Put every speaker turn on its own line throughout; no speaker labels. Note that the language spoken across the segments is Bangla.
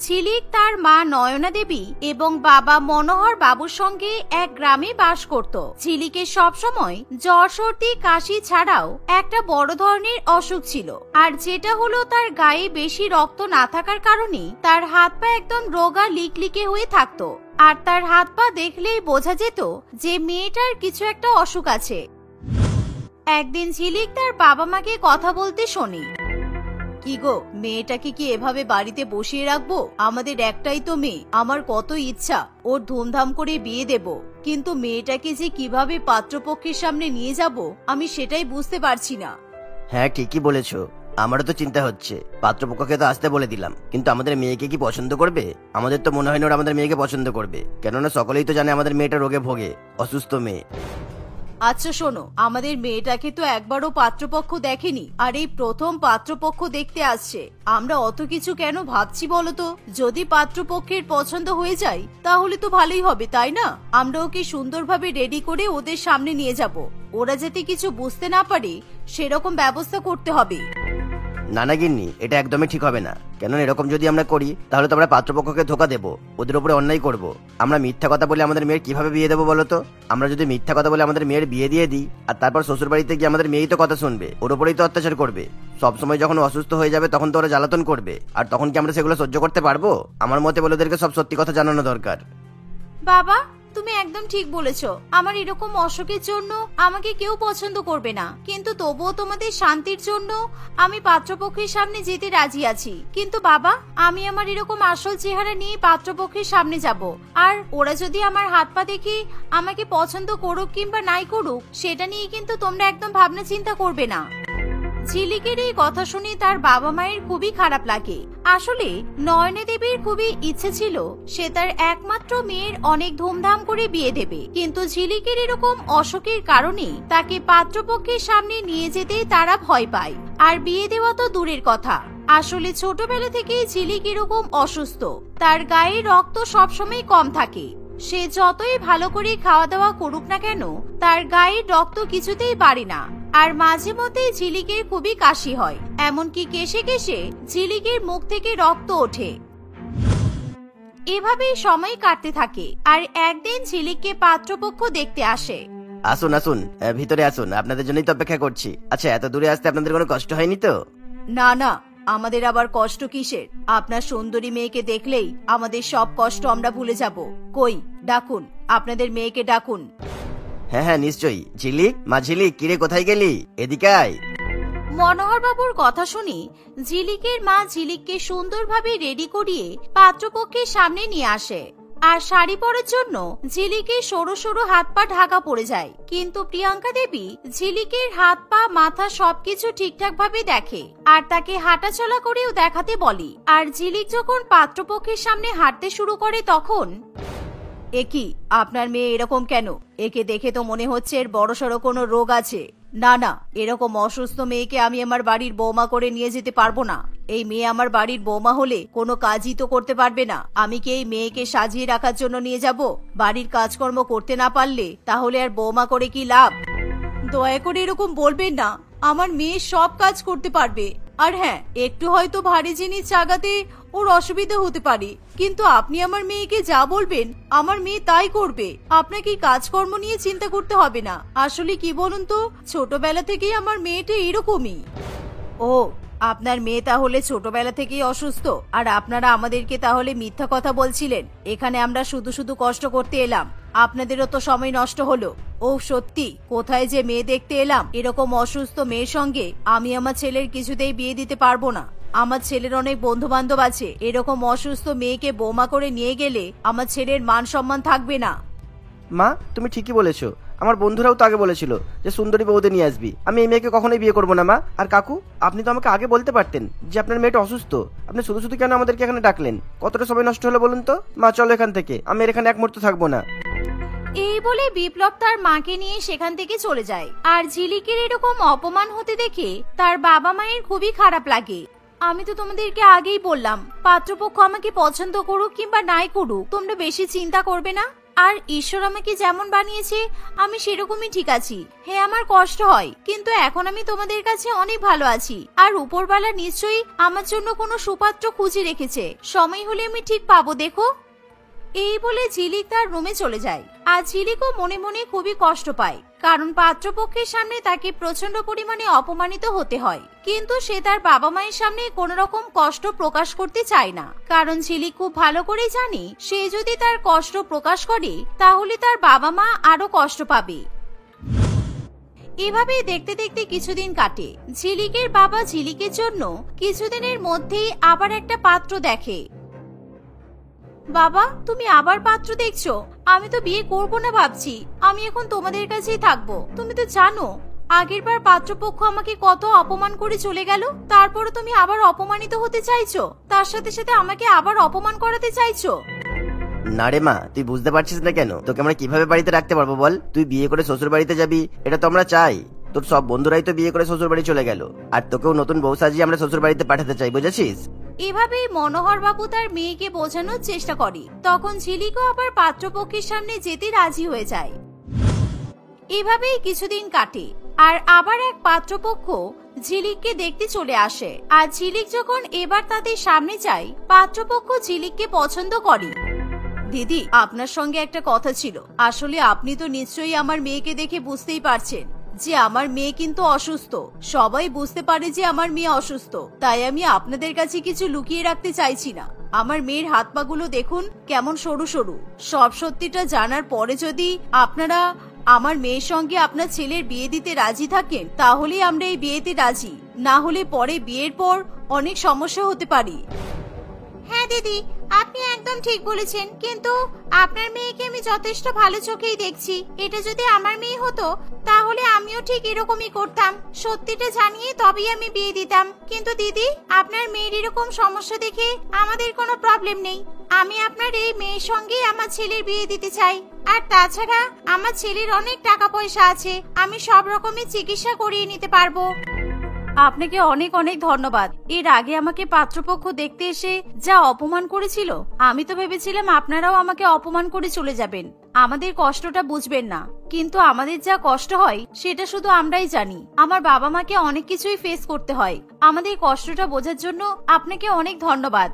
ঝিলিক তার মা নয়না দেবী এবং বাবা মনোহর বাবুর সঙ্গে এক গ্রামে বাস করত। ঝিলিকের সবসময় জ্বর সর্দি কাশি ছাড়াও একটা বড় ধরনের অসুখ ছিল, আর যেটা হলো তার গায়ে বেশি রক্ত না থাকার কারণে তার হাত পা একদম রোগা লিকলিকে হয়ে থাকতো। আর তার হাত পা দেখলেই বোঝা যেত যে মেয়েটার কিছু একটা অসুখ আছে। একদিন ঝিলিক তার বাবা মাকে কথা বলতে শোনে। কি গো, মেয়েটাকে কি এভাবে বাড়িতে বসিয়ে রাখবো? আমাদের একটাই তো মেয়ে, আমার কত ইচ্ছা ওর ধুমধাম করে বিয়ে দেব, কিন্তু মেয়েটাকে যে কিভাবে পাত্রপক্ষের সামনে নিয়ে যাব আমি সেটাই বুঝতে পারছি না।
হ্যাঁ, ঠিকই বলেছো, আমারও তো চিন্তা হচ্ছে। পাত্রপক্ষকে তো আসতে বলে দিলাম, কিন্তু আমাদের মেয়েকে কি পছন্দ করবে? আমাদের তো মনে হয় না ওরা আমাদের মেয়েকে পছন্দ করবে, কেননা সকলেই তো জানে আমাদের মেয়েটা রোগে ভোগে, অসুস্থ মেয়ে।
আচ্ছা শোনো, আমাদের মেয়েটাকে তো একবারও পাত্রপক্ষ দেখেনি, আর এই প্রথম পাত্রপক্ষ দেখতে আসছে। আমরা অত কিছু কেন ভাবছি বলতো? যদি পাত্রপক্ষের পছন্দ হয়ে যায় তাহলে তো ভালোই হবে, তাই না? আমরা ওকে সুন্দরভাবে রেডি করে ওদের সামনে নিয়ে যাব, ওরা যাতে কিছু বুঝতে না পারে সেরকম ব্যবস্থা করতে হবে।
না না গিন্নি, এটা একদমই ঠিক হবে না, কেননা এরকম যদি আমরা করি তাহলে তো আমরা পাত্রপক্ষকে ধোকা দেবো, ওদের উপরে অন্যায় করব। আমরা মিথ্যা কথা বলে আমাদের মেয়ের কিভাবে বিয়ে দেবো বলতো? আমরা যদি মিথ্যা কথা বলে আমাদের মেয়ের বিয়ে দিয়ে দিই, আর তারপর শ্বশুর বাড়িতে গিয়ে আমাদের মেয়েই তো কথা শুনবে, ওর উপরেই তো অত্যাচার করবে। সবসময় যখন অসুস্থ হয়ে যাবে তখন তো ওরা জ্বালাতন করবে, আর তখন কি আমরা সেগুলো সহ্য করতে পারবো? আমার মতে বলে ওদেরকে সব সত্যি কথা জানানো দরকার।
বাবা, তুমি একদম ঠিক বলেছো। আমার এরকম অসুখের জন্য আমাকে কেউ পছন্দ করবে না, কিন্তু তবুও তোমাদের শান্তির জন্য আমি পাত্রপক্ষের সামনে যেতে রাজি আছি। কিন্তু বাবা, আমি আমার এরকম আসল চেহারা নিয়ে পাত্রপক্ষের সামনে যাব, আর ওরা যদি আমার হাত পা দেখে আমাকে পছন্দ করুক কিংবা নাই করুক সেটা নিয়ে কিন্তু তোমরা একদম ভাবনা চিন্তা করবে না। ঝিলিকের এই কথা শুনে তার বাবা মায়ের খুবই খারাপ লাগে। আসলে নয়না দেবীর খুবই ইচ্ছে ছিল সে তার একমাত্র মেয়ের অনেক ধুমধাম করে বিয়ে দেবে, কিন্তু ঝিলিকের এরকম অসুখের কারণে তাকে পাত্রপক্ষের সামনে নিয়ে যেতে তারা ভয় পায়। আর বিয়ে দেওয়া তো দূরের কথা, আসলে ছোটবেলা থেকেই ঝিলিক এরকম অসুস্থ, তার গায়ে রক্ত সবসময় কম থাকে। সে যতই ভালো করে খাওয়া দাওয়া করুক না কেন তার গায়ে রক্ত কিছুতেই বাড়ে না, আর মাঝে মধ্যে ঝিলিকের খুবই কাশি হয়, এমনকি কেশে কেশে ঝিলিকের মুখ থেকে রক্ত ওঠে। এভাবেই সময় কাটতে থাকে, আর একদিন ঝিলিককে পাত্রপক্ষ দেখতে আসে।
আসুন আসুন, ভিতরে আসুন, আপনাদের জন্যই তো অপেক্ষা করছি। আচ্ছা, এত দূরে আসতে আপনাদের কোনো কষ্ট হয়নি তো?
না না, আমাদের আবার কষ্ট কিসের? আপনার সুন্দরী মেয়েকে দেখলেই আমাদের সব কষ্ট আমরা ভুলে যাব। কই, ডাকুন, আপনাদের মেয়েকে ডাকুন।
হ্যাঁ হ্যাঁ, নিশ্চয়ই। ঝিলিক, মা ঝিলিক, কিরে কোথায় গেলি? এদিকে আয়।
মনোহর বাবুর কথা শুনি ঝিলিকের মা ঝিলিককে সুন্দরভাবে রেডি করিয়ে পাত্রপক্ষের সামনে নিয়ে আসে, আর শাড়ি পরার জন্য ঝিলিকের সরু সরু হাত পা ঢাকা পড়ে যায়। কিন্তু প্রিয়াঙ্কা দেবী ঝিলিকের হাত পা মাথা সবকিছু ঠিকঠাক ভাবে দেখে, আর তাকে হাঁটা চলা করেও দেখাতে বলে। আর ঝিলিক যখন পাত্রপক্ষের সামনে হাঁটতে শুরু করে তখন, একি, আপনার মেয়ে এরকম কেন? একে দেখে তো মনে হচ্ছে এর বড়সড় কোনো রোগ আছে। না না, এরকম অসুস্থ মেয়েকে আমি আমার বাড়ির বৌমা করে নিয়ে যেতে পারবো না। এই মেয়ে আমার বাড়ির বৌমা হলে কোনো কাজই তো করতে পারবে না। আমি কি এই মেয়েকে সাজিয়ে রাখার জন্য নিয়ে যাব? বাড়ির কাজকর্ম করতে না পারলে তাহলে আর বৌমা করে কি লাভ? দয়া করে এরকম বলবেন না, আমার মেয়ে সব কাজ করতে পারবে। আর হ্যাঁ, একটু হয়তো ভারী জিনিস চাগাতে ওর অসুবিধা হতে পারে, কিন্তু আপনি আমার মেয়েকে যা বলবেন আমার মেয়ে তাই করবে। আপনাকে কাজকর্ম নিয়ে চিন্তা করতে হবে না। আসলে কি বলুন তো, ছোটবেলা থেকেই আমার মেয়েটা এরকমই। ও, আপনার মেয়ে তাহলে ছোটবেলা থেকেই অসুস্থ, আর আপনারা আমাদেরকে তাহলে মিথ্যা কথা বলছিলেন। এখানে আমরা শুধু শুধু কষ্ট করতে এলাম, আপনাদেরও তো সময় নষ্ট হলো। ও সত্যি, কোথায় যে মেয়ে দেখতে এলাম। এরকম অসুস্থ মেয়ের সঙ্গে আমি আমার ছেলের কিছুতেই বিয়ে দিতে পারবো না। আমার ছেলের অনেক বন্ধু বান্ধব আছে, এরকম অসুস্থ মেয়েকে বৌমা করে নিয়ে গেলে আমার ছেলের মান সম্মান থাকবে না।
মা, তুমি ঠিকই বলেছো, আমার বন্ধুরাও তো আগে বলেছিল যে সুন্দরী বউদের নিয়ে আসবি। আমি এই মেয়েকে কখনোই বিয়ে করবো না মা। আর কাকু, আপনি তো আমাকে আগে বলতে পারতেন যে আপনার মেয়েটা অসুস্থ। আপনি শুধু শুধু কেন আমাদেরকে এখানে ডাকলেন? কতটা সময় নষ্ট হলো বলুন তো। মা, চলো এখান থেকে, আমি এখানে এক মুহূর্ত থাকবো না।
এই বলে বিপ্লব তার মাকে নিয়ে সেখান থেকে চলে যায়। আর ঝিলিকের এরকম অপমান হতে দেখে তার বাবা মায়ের খুবই খারাপ লাগে। আমি তো তোমাদেরকে আগেই বললাম, পাত্রপক্ষ আমাকে পছন্দ করুক কিংবা নাই করুক তোমরা বেশি চিন্তা করবে না। আর ঈশ্বর আমাকে যেমন বানিয়েছে আমি সেরকমই ঠিক আছি। হ্যাঁ, আমার কষ্ট হয়, কিন্তু এখন আমি তোমাদের কাছে অনেক ভালো আছি। আর উপরওয়ালা নিশ্চয়ই আমার জন্য কোনো সুপাত্র খুঁজে রেখেছে, সময় হলে আমি ঠিক পাবো, দেখো। এই বলে ঝিলিক তার রুমে চলে যায়। আর ঝিলিকও মনে মনে খুবই কষ্ট পায়, কারণ পাত্রপক্ষের সামনে তাকে প্রচন্ড পরিমাণে অপমানিত হতে হয়। কিন্তু সে তার বাবা মায়ের সামনে কোন রকম কষ্ট প্রকাশ করতে চায় না, কারণ ঝিলিক খুব ভালো করে জানে সে যদি তার কষ্ট প্রকাশ করে তাহলে তার বাবা মা আরো কষ্ট পাবে। এভাবে দেখতে দেখতে কিছুদিন কাটে। ঝিলিকের বাবা ঝিলিকের জন্য কিছুদিনের মধ্যেই আবার একটা পাত্র দেখে। বাবা, তুমি আবার পাত্র দেখছো? আমি তো বিয়ে করব না ভাবছি, আমি এখন তোমাদের কাছেই থাকবো। তুমি তো জানো আগের বার পাত্রপক্ষ আমাকে কত অপমান করে চলে গেল, তারপরে তুমি আবার অপমানিত হতে চাইছো, তার সাথে সাথে আমাকে আবার অপমান করাতে চাইছো।
না রে মা, তুই বুঝতে পারছিস না কেন? তোকে আমরা কিভাবে বাড়িতে রাখতে পারবো বল? তুই বিয়ে করে শ্বশুর বাড়িতে যাবি, এটা তো আমরা চাই। তোর সব বন্ধুরাই তো বিয়ে করে শ্বশুর বাড়ি চলে গেল, আর তোকেও নতুন বউ সাজিয়ে আমরা শ্বশুর বাড়িতে পাঠাতে চাই, বুঝেছিস?
এভাবেই মনোহর বাবু তার মেয়েকে বোঝানোর চেষ্টা করে। তখন ঝিলিকও আবার পাত্রপক্ষের সামনে যেতে রাজি হয়ে যায়। এভাবেই কিছুদিন কাটে, আর আবার এক পাত্রপক্ষ ঝিলিককে দেখতে চলে আসে। আর ঝিলিক যখন এবার তাদের সামনে যায়, পাত্রপক্ষ ঝিলিককে পছন্দ করে। দিদি, আপনার সঙ্গে একটা কথা ছিল। আসলে আপনি তো নিশ্চয়ই আমার মেয়েকে দেখে বুঝতেই পারছেন যে আমার মেয়ে কিন্তু অসুস্থ। সবাই বুঝতে পারে যে আমার মেয়ে অসুস্থ, তাই আমি আপনাদের কাছে কিছু লুকিয়ে রাখতে চাইছি না। আমার মেয়ের হাত পা গুলো দেখুন কেমন সরু সরু। সব সত্যিটা জানার পরে যদি আপনারা আমার মেয়ের সঙ্গে আপনার ছেলের বিয়ে দিতে রাজি থাকেন, তাহলেই আমরা এই বিয়েতে রাজি, না হলে পরে বিয়ের পর অনেক সমস্যা হতে পারে। হ্যাঁ দিদি, আপনি একদম ঠিক বলেছেন, কিন্তু আপনার মেয়েকে আমি যথেষ্ট ভালো চোখেই দেখছি। এটা যদি আমার মেয়ে হতো তাহলে আমিও ঠিক এরকমই করতাম, সত্যিটা জানিয়ে তবেই আমি বিয়ে দিতাম। কিন্তু দিদি, আপনার মেয়ের এরকম সমস্যা দেখে আমাদের কোনো প্রবলেম নেই। আমি আপনার এই মেয়ের সঙ্গেই আমার ছেলের বিয়ে দিতে চাই। আর তাছাড়া আমার ছেলের অনেক টাকা পয়সা আছে, আমি সব রকমের চিকিৎসা করিয়ে নিতে পারবো। আপনাকে অনেক অনেক ধন্যবাদ। এর আগে আমাকে পাত্রপক্ষ দেখতে এসে যা অপমান করেছিল, আমি তো ভেবেছিলাম আপনারাও আমাকে অপমান করে চলে যাবেন, আমাদের কষ্টটা বুঝবেন না। কিন্তু আমাদের যা কষ্ট হয় সেটা শুধু আমরাই জানি। আমার বাবা মাকে অনেক কিছুই ফেস করতে হয়। আমাদের কষ্টটা বোঝার জন্য আপনাকে অনেক ধন্যবাদ।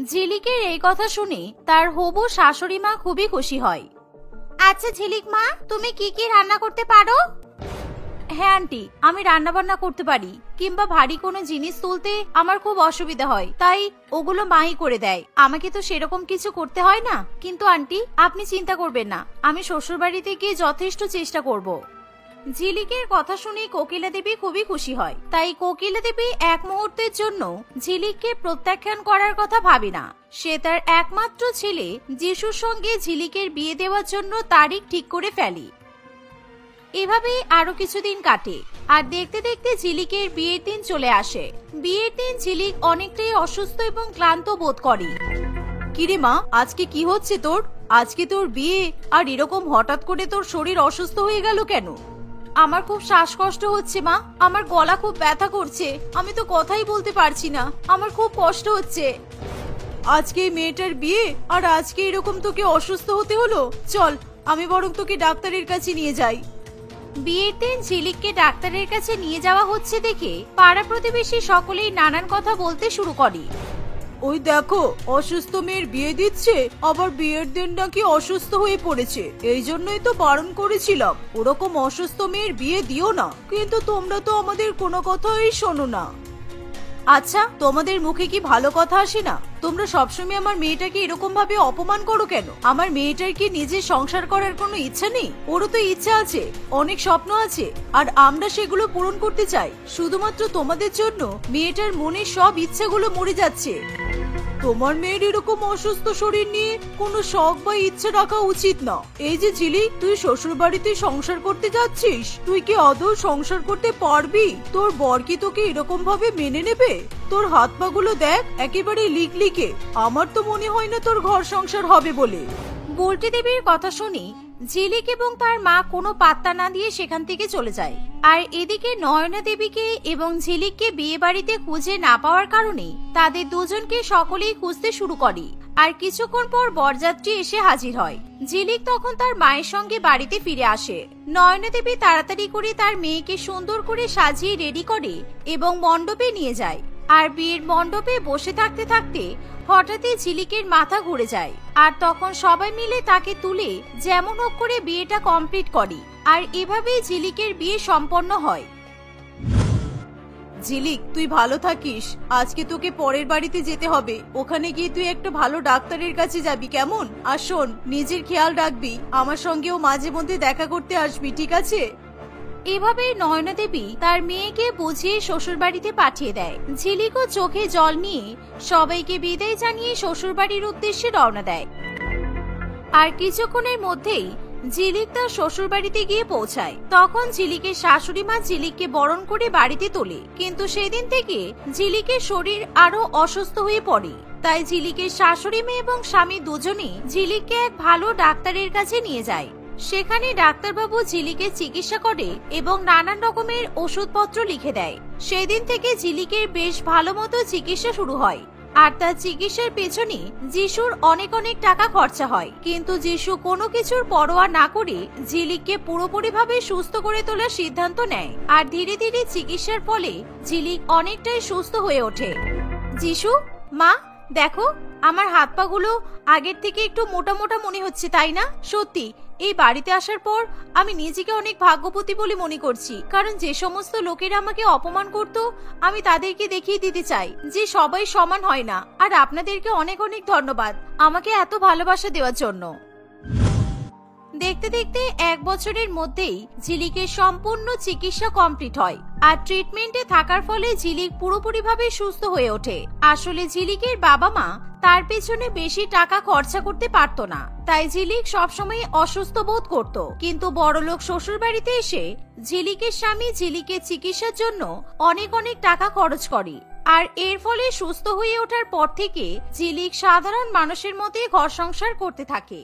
ঝিলিকের এই কথা শুনে তার হবু শাশুড়ি মা খুবই খুশি হয়। আচ্ছা ঝিলিক মা, তুমি কি কি রান্না করতে পারো? হ্যাঁ আন্টি, আমি রান্না বান্না করতে পারি, কিংবা ভারী কোনো জিনিস তুলতে আমার খুব অসুবিধা হয়, তাই ওগুলো মাই করে দেয়। আমাকে তো সেরকম কিছু করতে হয় না। কিন্তু আন্টি, আপনি চিন্তা করবেন না, আমি শ্বশুর বাড়িতে গিয়ে যথেষ্ট চেষ্টা করব। ঝিলিকের কথা শুনে কোকিলা দেবী খুবই খুশি হয়। তাই কোকিলা দেবী এক মুহূর্তের জন্য ঝিলিককে প্রত্যাখ্যান করার কথা ভাবে না। সে তার একমাত্র ছেলে যিশুর সঙ্গে ঝিলিকের বিয়ে দেওয়ার জন্য তারিখ ঠিক করে ফেলে। এভাবেই আরো কিছুদিন কাটে, আর দেখতে দেখতে ঝিলিকের বিয়ের দিন চলে আসে। বিয়ের দিন ঝিলিক অনেকটাই অসুস্থ এবং ক্লান্ত বোধ করে। কিরে মা, আজকে কি হচ্ছে তোর? আজকে তোর বিয়ে, আর এরকম হঠাৎ করে তোর শরীর অসুস্থ হয়ে গেল কেন? আমার খুব শ্বাসকষ্ট হচ্ছে মা, আমার গলা খুব ব্যথা করছে, আমি তো কথাই বলতে পারছি না, আমার খুব কষ্ট হচ্ছে। আজকে মেয়েটার বিয়ে, আর আজকে এরকম তোকে অসুস্থ হতে হলো? চল, আমি বরং তোকে ডাক্তারের কাছে নিয়ে যাই। বিয়ের দিন ঝিলিককে ডাক্তারের কাছে নিয়ে যাওয়া হচ্ছে দেখে পাড়া প্রতিবেশী সকলেই নানান কথা বলতে শুরু করে। ওই দেখো, অসুস্থ মেয়ের বিয়ে দিচ্ছে, আবার বিয়ের দিন নাকি অসুস্থ হয়ে পড়েছে। এই জন্যই তো বারণ করেছিলাম, ওরকম অসুস্থ মেয়ের বিয়ে দিও না। কিন্তু তোমরা তো আমাদের কোনো কথাই শোনো না। আচ্ছা, তোমাদের মুখে কি ভালো কথা আসে না? তোমরা সবসময় আমার মেয়েটাকে এরকম ভাবে অপমান করো কেন? আমার মেয়েটার কি নিজের সংসার করার কোনো ইচ্ছা নেই? ওরও তো ইচ্ছা আছে, অনেক স্বপ্ন আছে, আর আমরা সেগুলো পূরণ করতে চাই। শুধুমাত্র তোমাদের জন্য মেয়েটার মনের সব ইচ্ছাগুলো মরে যাচ্ছে। তোমার মেয়ের এরকম অসুস্থ শরীর নিয়ে কোনো শখ বা ইচ্ছা রাখা উচিত না। এই যে ঝিলিক, তুই শ্বশুর বাড়িতে সংসার করতে যাচ্ছিস, তুই কি আদৌ সংসার করতে পারবি? তোর বর কি তোকে এরকম ভাবে মেনে নেবে? তোর হাত পা গুলো দেখ, একেবারে লিকলিকে। আমার তো মনে হয় না তোর ঘর সংসার হবে বলে। বুলটি দেবীর কথা শুনে ঝিলিক এবং তার মা কোনো পাত্তা না দিয়ে সেখান থেকে চলে যায়। আর এদিকে নয়না দেবীকে এবং ঝিলিককে বিয়ে বাড়িতে খুঁজে না পাওয়ার কারণে তাদের দুজনকে সকলেই খুঁজতে শুরু করে। আর কিছুক্ষণ পর বরযাত্রী এসে হাজির হয়। ঝিলিক তখন তার মায়ের সঙ্গে বাড়িতে ফিরে আসে। নয়না দেবী তাড়াতাড়ি করে তার মেয়েকে সুন্দর করে সাজিয়ে রেডি করে এবং মণ্ডপে নিয়ে যায়। আর বিয়ের মণ্ডপে বসে থাকতে থাকতে হঠাৎই ঝিলিকের মাথা ঘুরে যায়। আর তখন সবাই মিলে তাকে তুলে যেমন হোক করে বিয়েটা কমপ্লিট করে। আর এভাবেই ঝিলিকের বিয়ে সম্পন্ন হয়। ঝিলিক, তুই ভালো থাকিস। আজকে তোকে পরের বাড়িতে যেতে হবে। ওখানে গিয়ে তুই একটা ভালো ডাক্তারের কাছে যাবি, কেমন? আর শোন, নিজের খেয়াল রাখবি। আমার সঙ্গেও মাঝে মধ্যে দেখা করতে আসবি, ঠিক আছে? এভাবে নয়না দেবী তার মেয়েকে বুঝিয়ে শ্বশুর বাড়িতে পাঠিয়ে দেয়। ঝিলিকও চোখে জল নিয়ে সবাইকে বিদায় জানিয়ে শ্বশুর বাড়ির উদ্দেশ্যে রওনা দেয়। আর কিছুক্ষণের মধ্যেই ঝিলিক তার শ্বশুর বাড়িতে গিয়ে পৌঁছায়। তখন ঝিলিকের শাশুড়ি মা ঝিলিককে বরণ করে বাড়িতে তোলে। কিন্তু সেদিন থেকে ঝিলিকের শরীর আরো অসুস্থ হয়ে পড়ে। তাই ঝিলিকের শাশুড়ি মেয়ে এবং স্বামী দুজনেই ঝিলিককে এক ভালো ডাক্তারের কাছে নিয়ে যায়। সেখানে ডাক্তারবাবু ঝিলিকের চিকিৎসা করে এবং নানান রকমের ওষুধপত্র লিখে দেয়। সেদিন থেকে ঝিলিকের বেশ ভালো মতো চিকিৎসা শুরু হয়। আর তার চিকিৎসার পেছনে যিশুর অনেক অনেক টাকা খরচা হয়। কিন্তু যিশু কোনো কিছুর পরোয়া না করে ঝিলিককে পুরোপুরিভাবে সুস্থ করে তোলার সিদ্ধান্ত নেয়। আর ধীরে ধীরে চিকিৎসার ফলে ঝিলিক অনেকটাই সুস্থ হয়ে ওঠে। যিশু, মা, দেখো আমার হাত পা গুলো আগের থেকে একটু মোটা মোটা মনে হচ্ছে, তাই না? সত্যি এই বাড়িতে আসার পর আমি নিজেকে অনেক ভাগ্যবতী বলে মনে করছি। কারণ যে সমস্ত লোকেরা আমাকে অপমান করত, আমি তাদেরকে দেখিয়ে দিতে চাই যে সবাই সমান হয় না। আর আপনাদেরকে অনেক অনেক ধন্যবাদ আমাকে এত ভালোবাসা দেওয়ার জন্য। দেখতে দেখতে 1 বছরের মধ্যেই ঝিলিকের সম্পূর্ণ চিকিৎসা কমপ্লিট হয়। আর ট্রিটমেন্টে থাকার ফলে ঝিলিক পুরোপুরিভাবে সুস্থ হয়ে ওঠে। আসলে ঝিলিকের বাবা মা তার পেছনে বেশি টাকা খরচা করতে পারতো না, তাই ঝিলিক সবসময় অসুস্থ বোধ করত। কিন্তু বড়লোক শ্বশুর বাড়িতে এসে ঝিলিকের স্বামী ঝিলিকের চিকিৎসার জন্য অনেক অনেক টাকা খরচ করে। আর এর ফলে সুস্থ হয়ে ওঠার পর থেকে ঝিলিক সাধারণ মানুষের মতোই ঘর সংসার করতে থাকে।